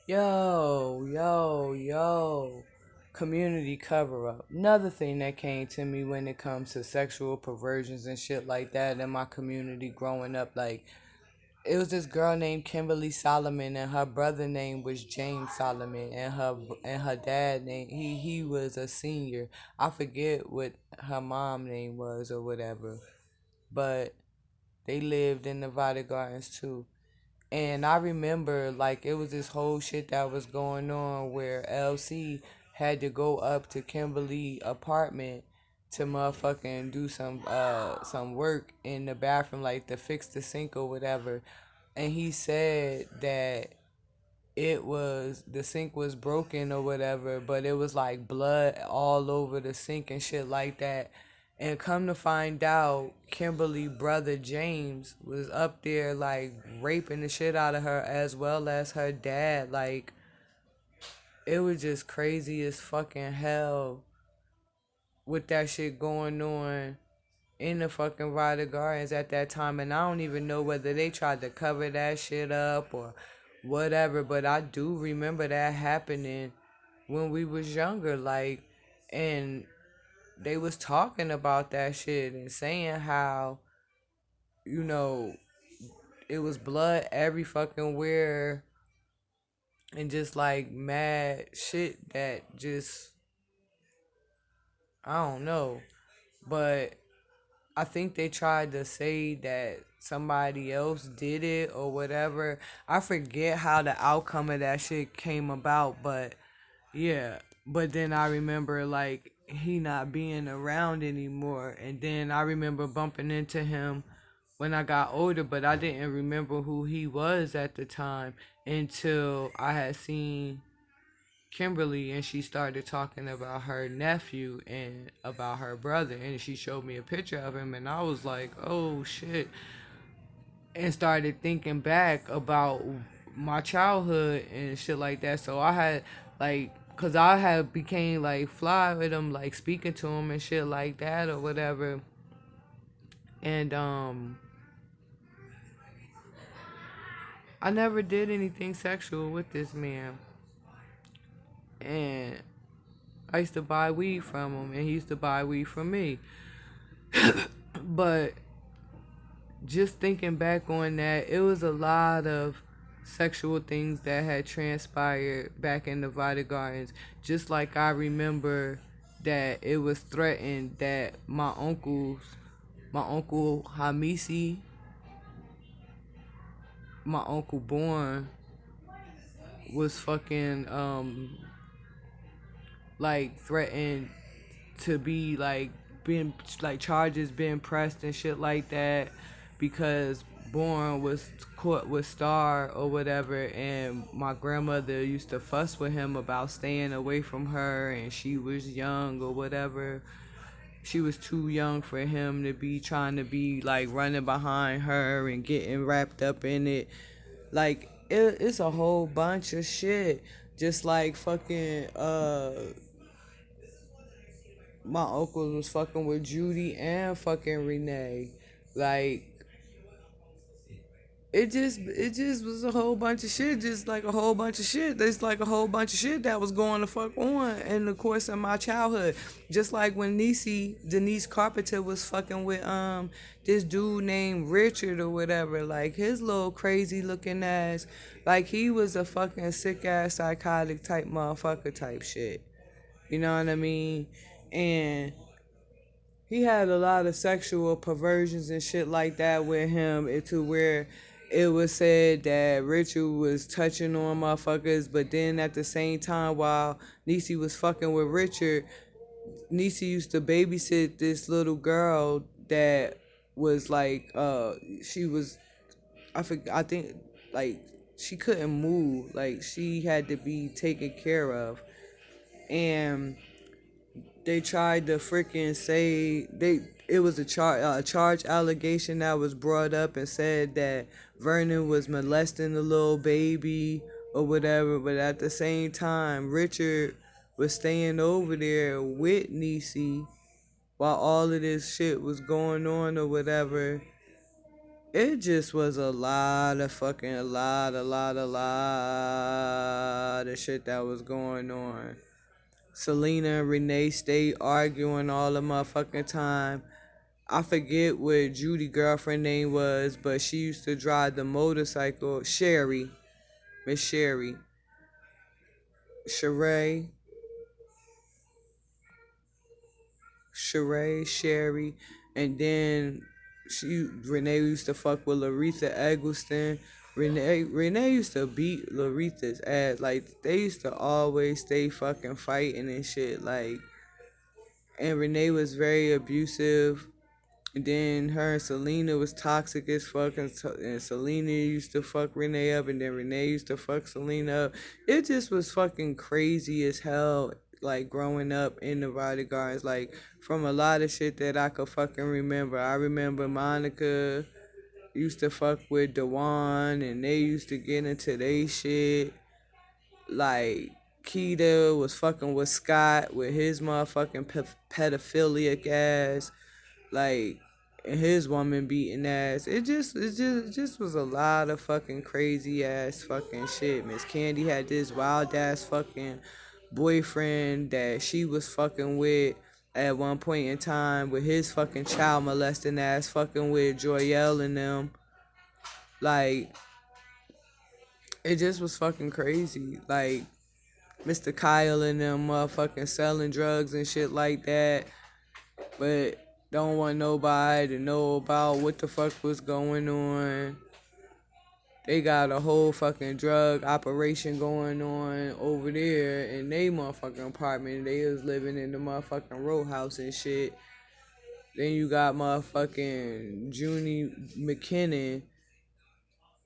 Yo. Community cover up. Another thing that came to me when it comes to sexual perversions and shit like that in my community growing up. Like, it was this girl named Kimberly Solomon, and her brother name was James Solomon, and her dad name he was a senior. I forget what her mom name was or whatever, but they lived in Nevada Gardens too. And I remember like it was this whole shit that was going on where LC had to go up to Kimberly apartment to motherfucking do some work in the bathroom, like to fix the sink or whatever. And he said that the sink was broken or whatever, but it was like blood all over the sink and shit like that. And come to find out, Kimberly brother James was up there like raping the shit out of her as well as her dad. Like, it was just crazy as fucking hell with that shit going on in the fucking Rider Gardens at that time. And I don't even know whether they tried to cover that shit up or whatever, but I do remember that happening when we was younger, like, and they was talking about that shit and saying how, you know, it was blood every fucking where and just like mad shit that just, I don't know, but I think they tried to say that somebody else did it or whatever. I forget how the outcome of that shit came about, but yeah. But then I remember like he not being around anymore, and then I remember bumping into him when I got older, but I didn't remember who he was at the time until I had seen Kimberly and she started talking about her nephew and about her brother, and she showed me a picture of him, and I was like, oh shit, and started thinking back about my childhood and shit like that. So I had like, cause I had became like fly with him, like speaking to him and shit like that or whatever, and I never did anything sexual with this man, and I used to buy weed from him, and he used to buy weed from me. But just thinking back on that, it was a lot of sexual things that had transpired back in the Vita Gardens. Just like I remember that it was threatened that my uncle Hamisi, my uncle Born, was fucking like threatened to be like being like charges being pressed and shit like that because Born was caught with Star or whatever, and my grandmother used to fuss with him about staying away from her, and she was young or whatever. She was too young for him to be trying to be like running behind her and getting wrapped up in it. Like it's a whole bunch of shit. Just like fucking my uncle was fucking with Judy and fucking Renee. Like it just was a whole bunch of shit, just like a whole bunch of shit. There's like a whole bunch of shit that was going to fuck on in the course of my childhood. Just like when Denise Carpenter was fucking with this dude named Richard or whatever, like his little crazy looking ass, like he was a fucking sick ass psychotic type motherfucker type shit. You know what I mean? And he had a lot of sexual perversions and shit like that with him, to where it was said that Richard was touching on motherfuckers, but then at the same time, while Niecy was fucking with Richard, Niecy used to babysit this little girl that was like, she was, I think, like, she couldn't move, like, she had to be taken care of. And they tried to freaking say it was a charge allegation that was brought up and said that Vernon was molesting the little baby or whatever, but at the same time Richard was staying over there with Niecy while all of this shit was going on or whatever. It just was a lot of fucking a lot of shit that was going on. Selena and Renee stayed arguing all the motherfucking time. I forget what Judy girlfriend name was, but she used to drive the motorcycle. Sherry, Miss Sherry, Sheree, Sherry, and then Renee used to fuck with Laretha Eggleston. Renee used to beat Laretha's ass. Like they used to always stay fucking fighting and shit. Like, and Renee was very abusive. And then her and Selena was toxic as fuck, and Selena used to fuck Renee up, and then Renee used to fuck Selena up. It just was fucking crazy as hell, like growing up in the Valley Gardens. Like from a lot of shit that I could fucking remember. I remember Monica used to fuck with Dewan, and they used to get into they shit. Like Keita was fucking with Scott with his motherfucking pedophilic ass. Like, and his woman beating ass. It just was a lot of fucking crazy ass fucking shit. Miss Candy had this wild ass fucking boyfriend that she was fucking with at one point in time, with his fucking child molesting ass fucking with Joyelle and them. Like, it just was fucking crazy. Like, Mr. Kyle and them motherfucking selling drugs and shit like that. But don't want nobody to know about what the fuck was going on. They got a whole fucking drug operation going on over there in they motherfucking apartment. They was living in the motherfucking row house and shit. Then you got motherfucking Junie McKinnon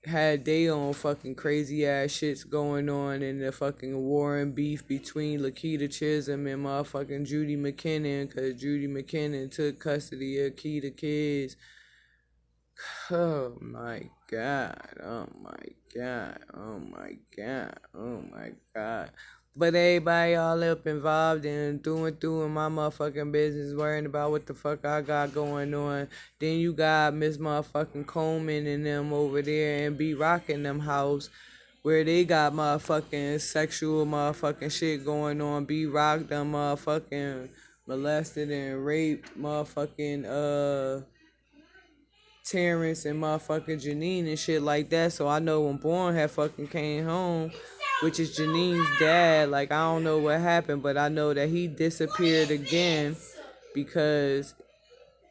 had they own fucking crazy ass shits going on in the fucking war and beef between Lakita Chisholm and motherfucking Judy McKinnon, because Judy McKinnon took custody of Keita kids. Oh my god, oh my god, oh my god, oh my god. But everybody all up involved and doing my motherfucking business, worrying about what the fuck I got going on. Then you got Miss motherfucking Coleman and them over there and be rocking them house where they got motherfucking sexual motherfucking shit going on. Be rock them motherfucking molested and raped motherfucking Terrence and motherfucking Janine and shit like that. So I know when Bourne had fucking came home, which is Janine's dad, like I don't know what happened, but I know that he disappeared again because,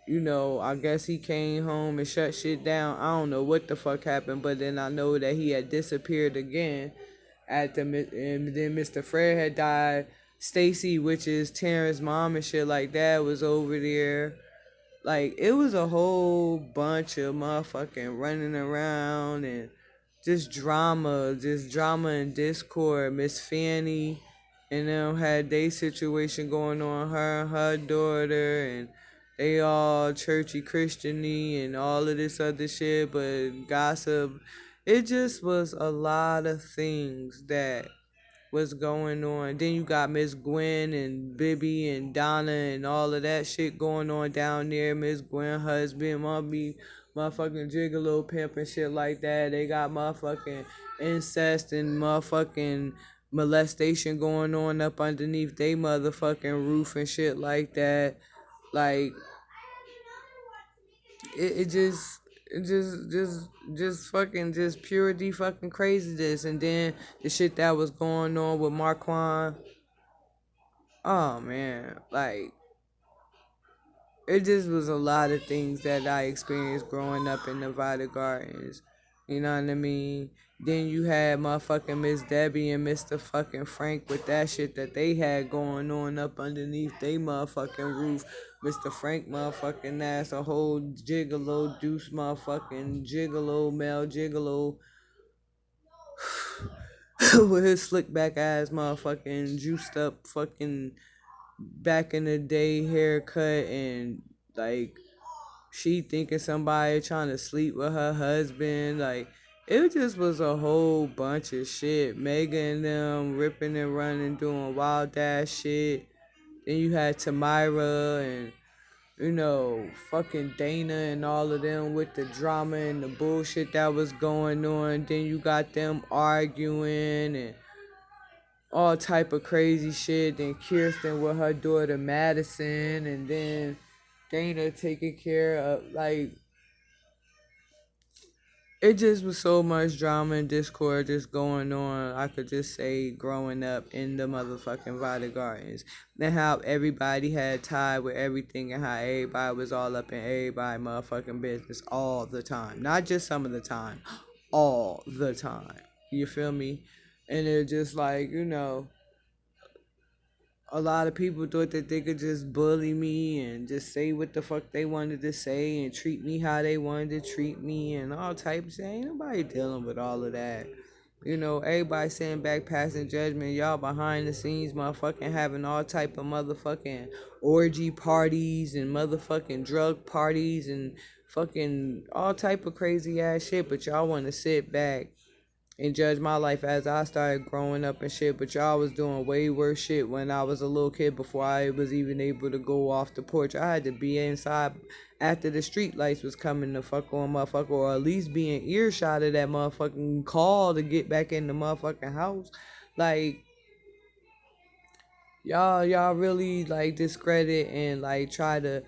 you know, I guess he came home and shut shit down. I don't know what the fuck happened, but then I know that he had disappeared again and then Mr. Fred had died. Stacy, which is Terrence's mom and shit like that, was over there. Like, it was a whole bunch of motherfucking running around and just drama and discord. Miss Fanny and them had their situation going on, her and her daughter, and they all churchy Christiany and all of this other shit, but gossip. It just was a lot of things that was going on. Then you got Miss Gwen and Bibby and Donna and all of that shit going on down there. Miss Gwen husband, mommy, motherfucking gigolo pimp and shit like that. They got motherfucking incest and motherfucking molestation going on up underneath they motherfucking roof and shit like that. Like, it just fucking just purity fucking craziness. And then the shit that was going on with Marquand. Oh man, like it just was a lot of things that I experienced growing up in Nevada Gardens. You know what I mean? Then you had motherfucking Miss Debbie and Mr. fucking Frank with that shit that they had going on up underneath they motherfucking roof. Mr. Frank motherfucking ass, a whole gigolo, deuce motherfucking gigolo, male gigolo with his slick back ass motherfucking juiced up fucking back in the day haircut, and like she thinking somebody trying to sleep with her husband. Like, it just was a whole bunch of shit. Megan and them ripping and running, doing wild ass shit. Then you had Tamira and, you know, fucking Dana and all of them with the drama and the bullshit that was going on. Then you got them arguing, and all type of crazy shit. Then Kirsten with her daughter Madison, and then Dana taking care of like it just was so much drama and discord just going on. I could just say growing up in the motherfucking Vita Gardens. And how everybody had tied with everything and how everybody was all up in everybody motherfucking business all the time. Not just some of the time. All the time. You feel me? And it just like, a lot of people thought that they could just bully me and just say what the fuck they wanted to say and treat me how they wanted to treat me and all types. Ain't nobody dealing with all of that. Everybody sitting back passing judgment. Y'all behind the scenes motherfucking having all type of motherfucking orgy parties and motherfucking drug parties and fucking all type of crazy ass shit. But y'all want to sit back and judge my life as I started growing up and shit. But y'all was doing way worse shit when I was a little kid before I was even able to go off the porch. I had to be inside after the street lights was coming to fuck on motherfucker, or at least be in earshot of that motherfucking call to get back in the motherfucking house. Like, y'all really like discredit and like try to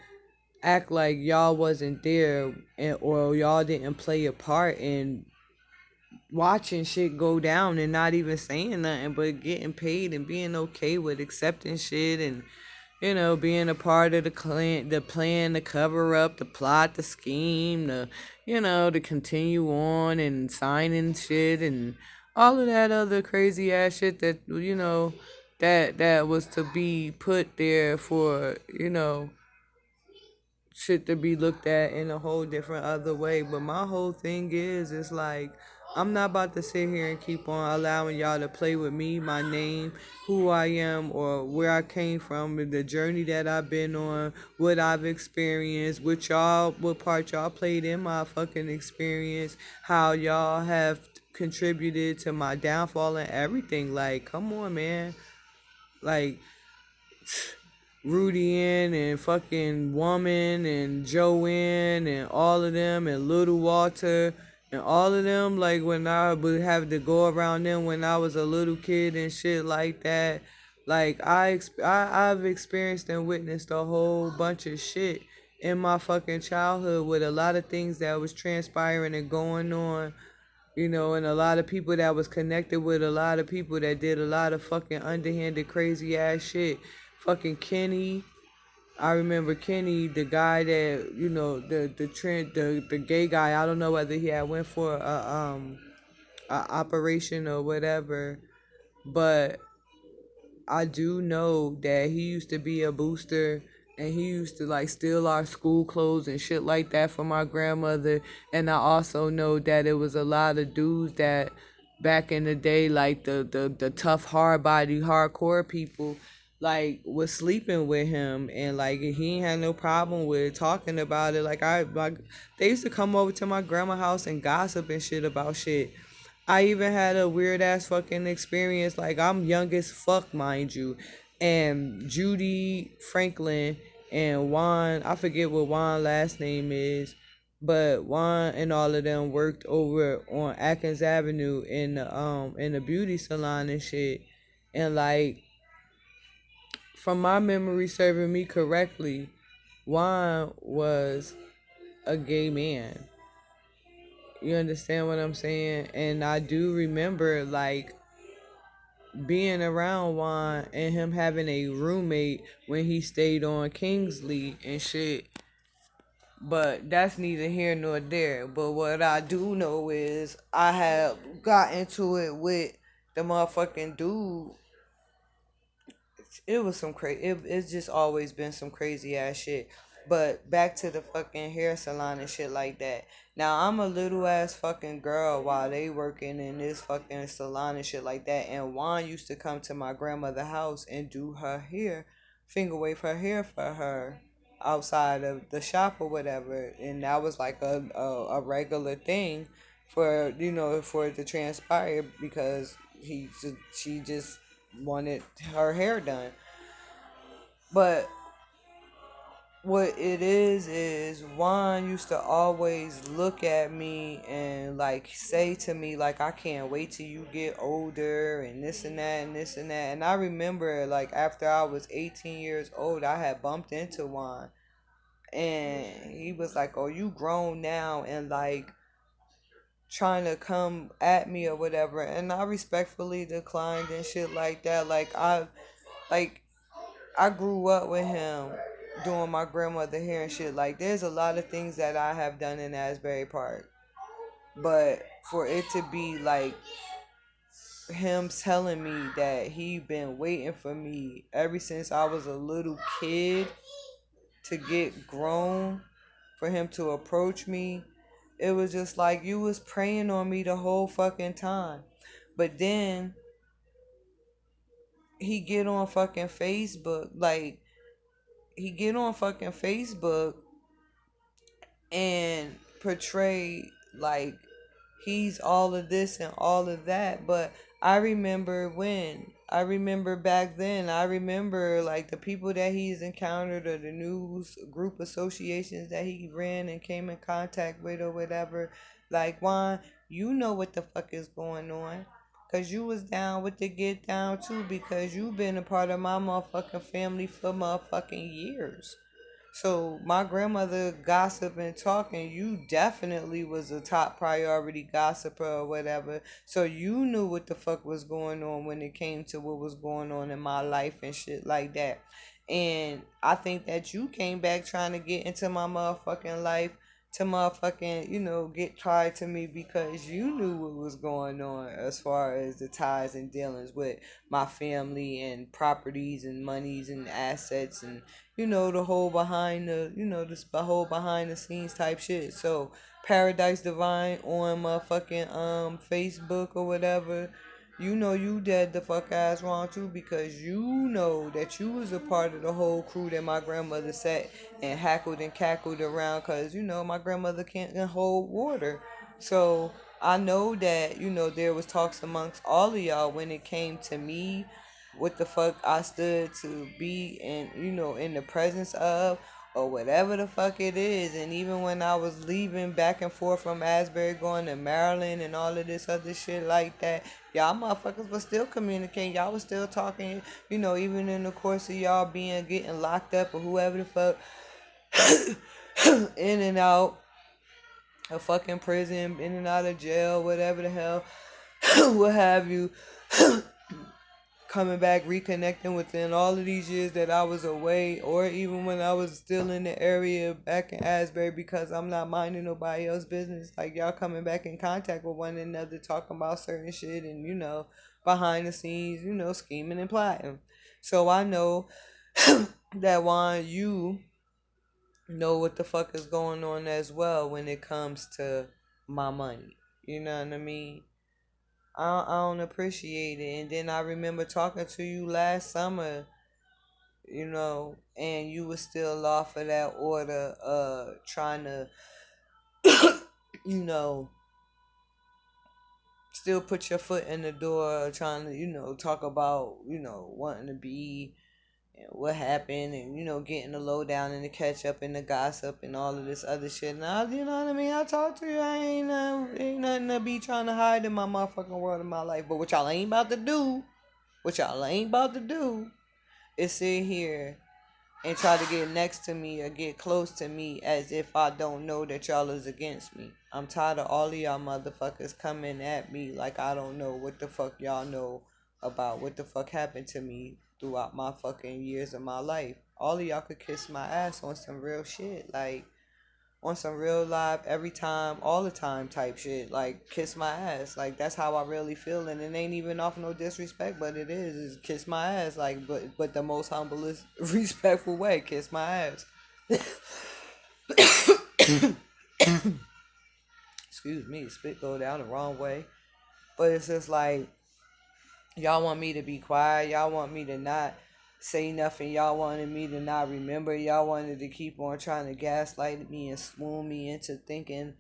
act like y'all wasn't there, and or y'all didn't play a part in watching shit go down and not even saying nothing but getting paid and being okay with accepting shit and being a part of the plan, the cover up, the plot, the scheme, to continue on and signing shit and all of that other crazy ass shit that that was to be put there for shit to be looked at in a whole different other way. But my whole thing is, it's like, I'm not about to sit here and keep on allowing y'all to play with me, my name, who I am, or where I came from, the journey that I've been on, what I've experienced, what part y'all played in my fucking experience, how y'all have contributed to my downfall and everything. Like, come on, man. Like, Rudy Ann and fucking Woman and Joanne and all of them and Little Walter and all of them, like when I would have to go around them when I was a little kid and shit like that. Like I've experienced and witnessed a whole bunch of shit in my fucking childhood with a lot of things that was transpiring and going on, and a lot of people that was connected with a lot of people that did a lot of fucking underhanded crazy ass shit. Fucking Kenny. I remember Kenny, the guy that, the gay guy. I don't know whether he had went for a operation or whatever, but I do know that he used to be a booster and he used to like steal our school clothes and shit like that from my grandmother. And I also know that it was a lot of dudes that back in the day, like the tough, hard body, hardcore people, like was sleeping with him and like he ain't had no problem with talking about it. They used to come over to my grandma's house and gossip and shit about shit. I even had a weird ass fucking experience. Like, I'm young as fuck, mind you. And Judy Franklin and Juan, I forget what Juan last name is, but Juan and all of them worked over on Atkins Avenue in the beauty salon and shit. And like, from my memory serving me correctly, Juan was a gay man. You understand what I'm saying? And I do remember like being around Juan and him having a roommate when he stayed on Kingsley and shit. But that's neither here nor there. But what I do know is I have got into it with the motherfucking dude. It was some crazy. It's just always been some crazy ass shit. But back to the fucking hair salon and shit like that. Now I'm a little ass fucking girl while they working in this fucking salon and shit like that. And Juan used to come to my grandmother's house and do her hair, finger wave her hair for her outside of the shop or whatever. And that was like a regular thing for for it to transpire because she just wanted her hair done. But what it is Juan used to always look at me and like say to me like, I can't wait till you get older and this and that and this and that. And I remember like after I was 18 years old, I had bumped into Juan, and he was like, oh, you grown now, and like trying to come at me or whatever. And I respectfully declined and shit like that. Like I grew up with him doing my grandmother hair and shit. Like there's a lot of things that I have done in Asbury Park. But for it to be like him telling me that he been waiting for me ever since I was a little kid to get grown, for him to approach me, it was just like you was preying on me the whole fucking time. But then he get on fucking Facebook, like he get on fucking Facebook and portray like he's all of this and all of that. But I remember back then, I remember like the people that he's encountered or the news group associations that he ran and came in contact with or whatever. Like, Juan, you know what the fuck is going on. Cause you was down with the get down too, because you been a part of my motherfucking family for motherfucking years. So my grandmother gossip and talking, you definitely was a top priority gossiper or whatever. So you knew what the fuck was going on when it came to what was going on in my life and shit like that. And I think that you came back trying to get into my motherfucking life to motherfucking, get tied to me because you knew what was going on as far as the ties and dealings with my family and properties and monies and assets and the whole behind the whole behind the scenes type shit. So Paradise Divine on motherfucking Facebook or whatever, you dead the fuck ass wrong too, because you know that you was a part of the whole crew that my grandmother sat and hackled and cackled around, because my grandmother can't hold water. So I know that there was talks amongst all of y'all when it came to me, what the fuck I stood to be in, in the presence of, or whatever the fuck it is. And even when I was leaving back and forth from Asbury going to Maryland and all of this other shit like that, y'all motherfuckers was still communicating. Y'all was still talking, even in the course of y'all getting locked up or whoever the fuck in and out of fucking prison, in and out of jail, whatever the hell, what have you, coming back, reconnecting within all of these years that I was away, or even when I was still in the area back in Asbury, because I'm not minding nobody else's business. Like, y'all coming back in contact with one another, talking about certain shit, and behind the scenes, scheming and plotting. So I know that Juan, you know what the fuck is going on as well when it comes to my money. You know what I mean? I don't appreciate it. And then I remember talking to you last summer, and you was still off of that order, trying to, you know, still put your foot in the door, trying to, talk about, wanting to be and what happened, and getting the lowdown and the catch up and the gossip and all of this other shit. And you know what I mean, I talk to you. I ain't nothing to be trying to hide in my motherfucking world in my life. But what y'all ain't about to do is sit here and try to get next to me or get close to me as if I don't know that y'all is against me. I'm tired of all of y'all motherfuckers coming at me like I don't know what the fuck y'all know about what the fuck happened to me throughout my fucking years of my life. All of y'all could kiss my ass on some real shit. Like, on some real live, every time, all the time type shit. Like, kiss my ass. Like, that's how I really feel. And it ain't even off no disrespect, but it is kiss my ass. Like, but the most humblest, respectful way. Kiss my ass. Excuse me, spit go down the wrong way. But it's just like, y'all want me to be quiet. Y'all want me to not say nothing. Y'all wanted me to not remember. Y'all wanted to keep on trying to gaslight me and swoon me into thinking,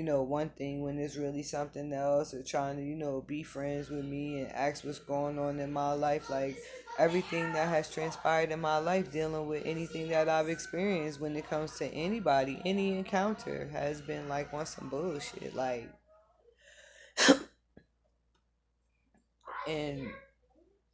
one thing when it's really something else, or trying to, be friends with me and ask what's going on in my life. Like everything that has transpired in my life, dealing with anything that I've experienced when it comes to anybody, any encounter has been like on some bullshit. Like, and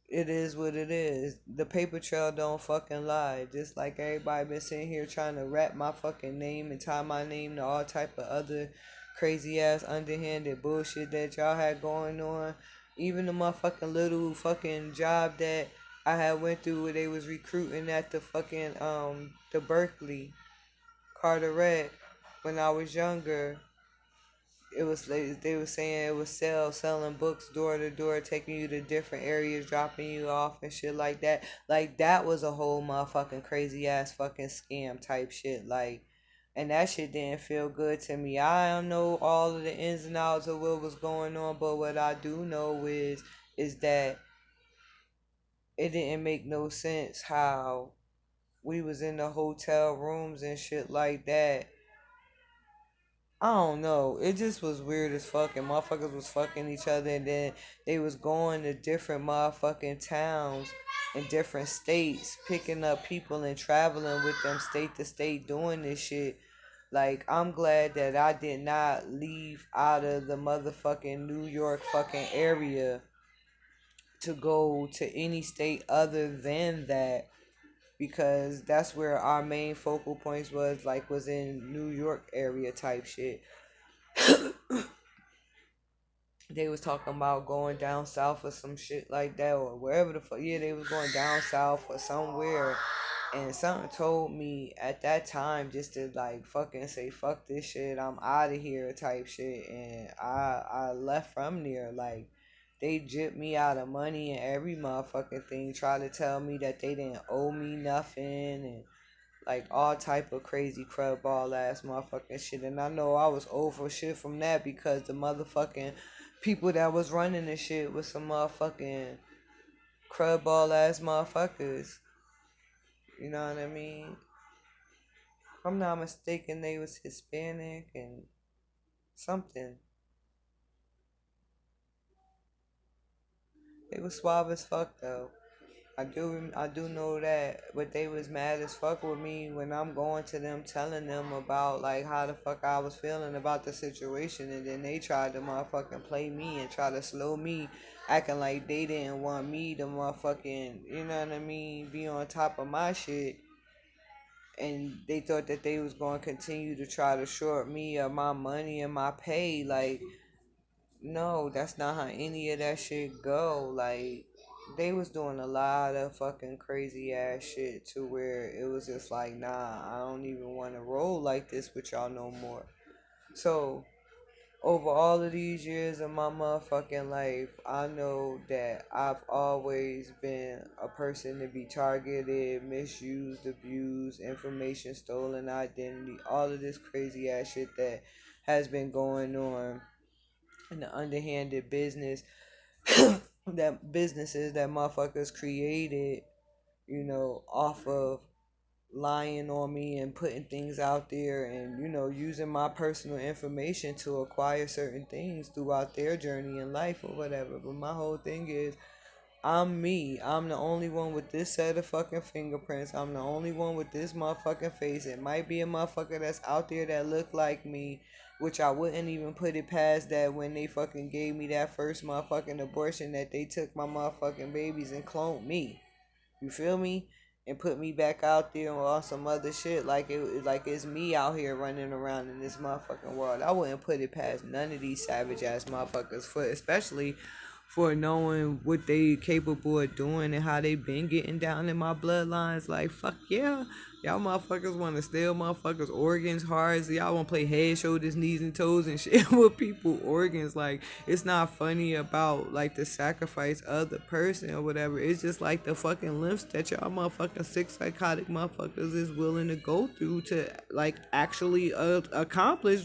it is what it is. The paper trail don't fucking lie. Just like everybody been sitting here trying to wrap my fucking name and tie my name to all type of other crazy ass underhanded bullshit that y'all had going on. Even the motherfucking little fucking job that I had went through where they was recruiting at the fucking the Berkeley Carteret when I was younger. It was they were saying it was selling books door to door, taking you to different areas, dropping you off and shit like that. Like that was a whole motherfucking crazy ass fucking scam type shit. Like, and that shit didn't feel good to me. I don't know all of the ins and outs of what was going on, but what I do know is that it didn't make no sense how we was in the hotel rooms and shit like that. I don't know. It just was weird as fuck, and motherfuckers was fucking each other, and then they was going to different motherfucking towns in different states, picking up people and traveling with them state to state doing this shit. Like, I'm glad that I did not leave out of the motherfucking New York fucking area to go to any state other than that, because that's where our main focal points was in New York area type shit. They was talking about going down south or some shit like that, or wherever the fuck. Yeah, they was going down south or somewhere, and something told me at that time just to like fucking say fuck this shit, I'm out of here type shit, and I left from there. Like, they gypped me out of money and every motherfucking thing, tried to tell me that they didn't owe me nothing, and like all type of crazy crud ball ass motherfucking shit. And I know I was over shit from that, because the motherfucking people that was running this shit was some motherfucking crud ball ass motherfuckers. You know what I mean? If I'm not mistaken, they was Hispanic and something. They was suave as fuck though. I do know that, but they was mad as fuck with me when I'm going to them telling them about like how the fuck I was feeling about the situation, and then they tried to motherfucking play me and try to slow me, acting like they didn't want me to motherfucking, you know what I mean, be on top of my shit, and they thought that they was going to continue to try to short me of my money and my pay. Like, no, that's not how any of that shit go. Like, they was doing a lot of fucking crazy ass shit to where it was just like, nah, I don't even want to roll like this with y'all no more. So, over all of these years of my motherfucking life, I know that I've always been a person to be targeted, misused, abused, information stolen, identity, all of this crazy ass shit that has been going on in the underhanded that businesses that motherfuckers created, off of lying on me and putting things out there, and using my personal information to acquire certain things throughout their journey in life or whatever. But my whole thing is, I'm me. I'm the only one with this set of fucking fingerprints. I'm the only one with this motherfucking face. It might be a motherfucker that's out there that look like me, which I wouldn't even put it past that when they fucking gave me that first motherfucking abortion, that they took my motherfucking babies and cloned me. You feel me? And put me back out there on some other shit, like it's me out here running around in this motherfucking world. I wouldn't put it past none of these savage ass motherfuckers, for especially for knowing what they capable of doing and how they been getting down in my bloodlines. Like, fuck yeah. Y'all motherfuckers want to steal motherfuckers' organs, hearts. Y'all want to play head, shoulders, knees, and toes and shit with people organs. Like, it's not funny about, like, the sacrifice of the person or whatever. It's just, like, the fucking lengths that y'all motherfucking sick, psychotic motherfuckers is willing to go through to, like, actually accomplish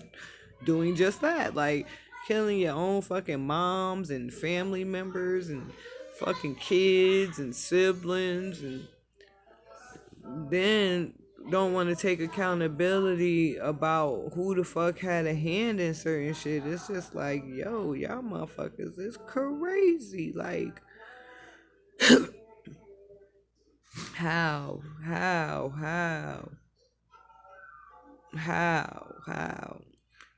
doing just that. Like, killing your own fucking moms and family members and fucking kids and siblings, and then don't want to take accountability about who the fuck had a hand in certain shit. It's just like, yo, y'all motherfuckers is crazy. Like, how?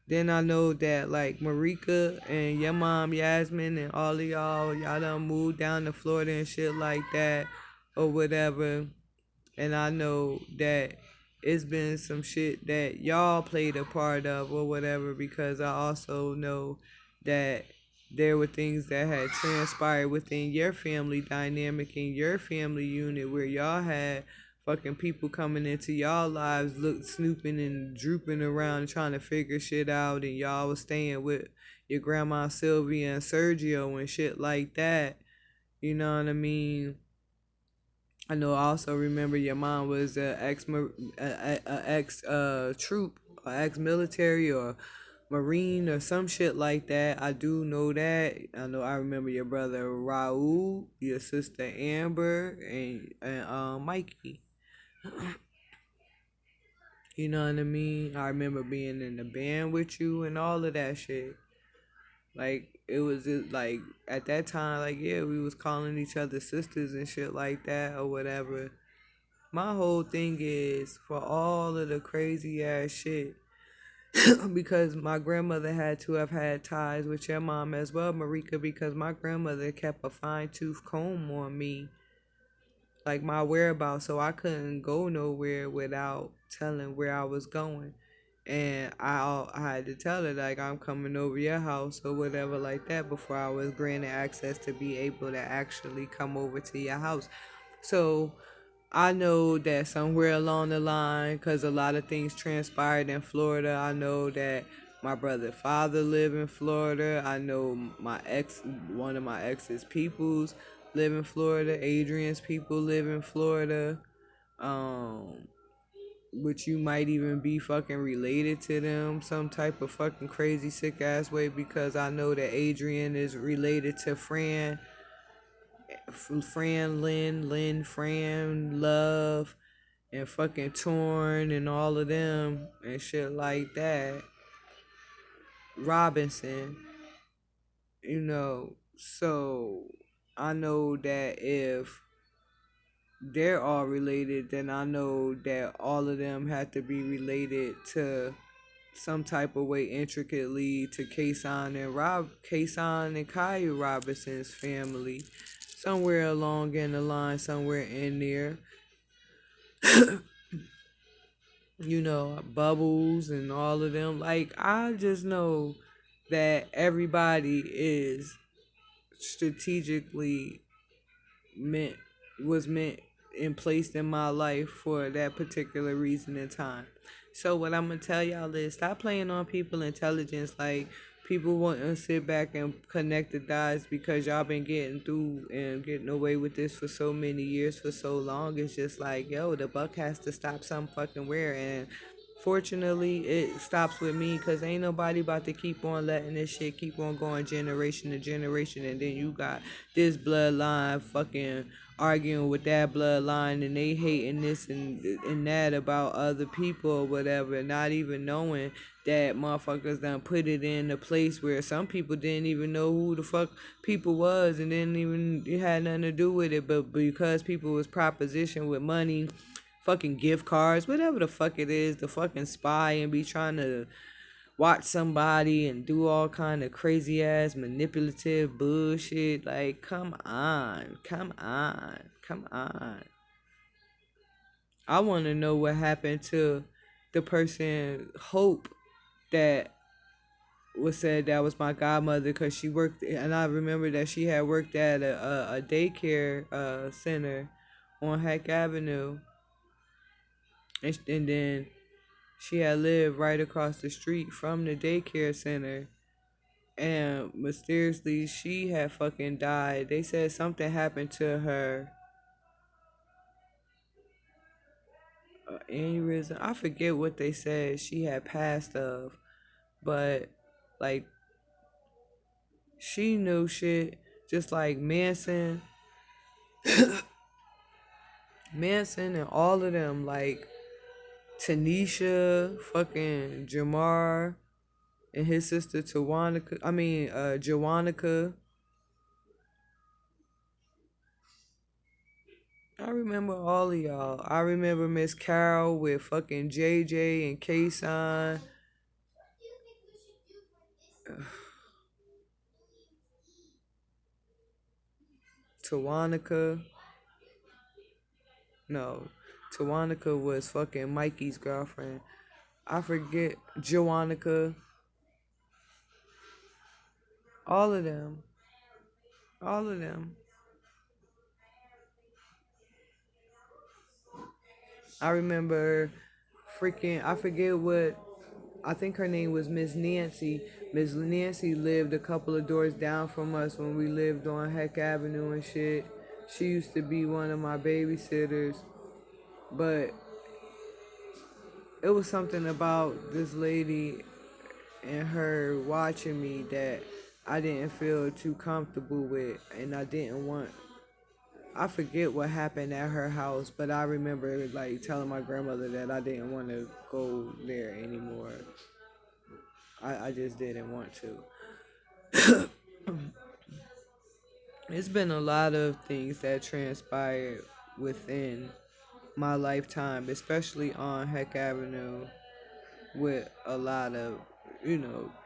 Then I know that like Marika and your mom Yasmin and all of y'all done moved down to Florida and shit like that or whatever. And I know that it's been some shit that y'all played a part of or whatever, because I also know that there were things that had transpired within your family dynamic in your family unit where y'all had fucking people coming into y'all lives, look snooping and drooping around trying to figure shit out, and y'all was staying with your grandma Sylvia and Sergio and shit like that. You know what I mean? I know. I also remember your mom was ex troop, or ex military, or marine, or some shit like that. I do know that. I know. I remember your brother Raul, your sister Amber, and Mikey. You know what I mean? I remember being in the band with you and all of that shit. Like it was just like at that time, like yeah, we was calling each other sisters and shit like that or whatever. My whole thing is for all of the crazy ass shit, because my grandmother had to have had ties with your mom as well, Marika, because my grandmother kept a fine tooth comb on me, like my whereabouts, so I couldn't go nowhere without telling where I was going. And I had to tell her, like, I'm coming over your house or whatever, like that, before I was granted access to be able to actually come over to your house. So I know that somewhere along the line, because a lot of things transpired in Florida, I know that my brother's father lived in Florida. I know one of my ex's peoples live in Florida. Adrian's people live in Florida. Um, which you might even be fucking related to them some type of fucking crazy sick ass way, because I know that Adrian is related to Fran, Love, and fucking Torn and all of them and shit like that. Robinson, so I know that if they're all related, then I know that all of them have to be related to some type of way intricately to Kason and Kaya Robinson's family. Somewhere along in the line, somewhere in there. Bubbles and all of them. Like, I just know that everybody is strategically meant, was meant and placed in my life for that particular reason and time. So what I'm gonna tell y'all is stop playing on people intelligence. Like, people want to sit back and connect the dots because y'all been getting through and getting away with this for so many years, for so long. It's just like, yo, the buck has to stop some fucking where. And fortunately, it stops with me, because ain't nobody about to keep on letting this shit keep on going generation to generation. And then you got this bloodline fucking arguing with that bloodline, and they hating this and that about other people or whatever, not even knowing that motherfuckers done put it in a place where some people didn't even know who the fuck people was, and didn't even, it had nothing to do with it, but because people was propositioned with money, fucking gift cards, whatever the fuck it is, the fucking spy and be trying to watch somebody and do all kind of crazy ass manipulative bullshit. Like, come on. I want to know what happened to the person Hope that was said that was my godmother, because she worked, and I remember that she had worked at a daycare center on Hack Avenue, and then she had lived right across the street from the daycare center, and mysteriously she had fucking died. They said something happened to her, aneurysm. I forget what they said she had passed of, but like she knew shit, just like Manson and all of them. Like, Tanisha, fucking Jamar, and his sister Tawanica. Jawanica. I remember all of y'all. I remember Miss Carol with fucking JJ and K-Sign. Tawanica. No, Tawanica was fucking Mikey's girlfriend. I forget Joannica. All of them. All of them. I remember freaking, I forget what, I think her name was Miss Nancy. Miss Nancy lived a couple of doors down from us when we lived on Heck Avenue and shit. She used to be one of my babysitters. But it was something about this lady and her watching me that I didn't feel too comfortable with, and I didn't want. I forget what happened at her house, but I remember like telling my grandmother that I didn't want to go there anymore. I just didn't want to. It's been a lot of things that transpired within my lifetime, especially on Heck Avenue, with a lot of,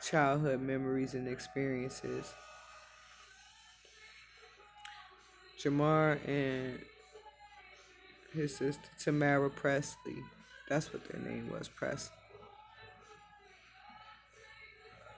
childhood memories and experiences. Jamar and his sister Tamara Presley. That's what their name was, Presley.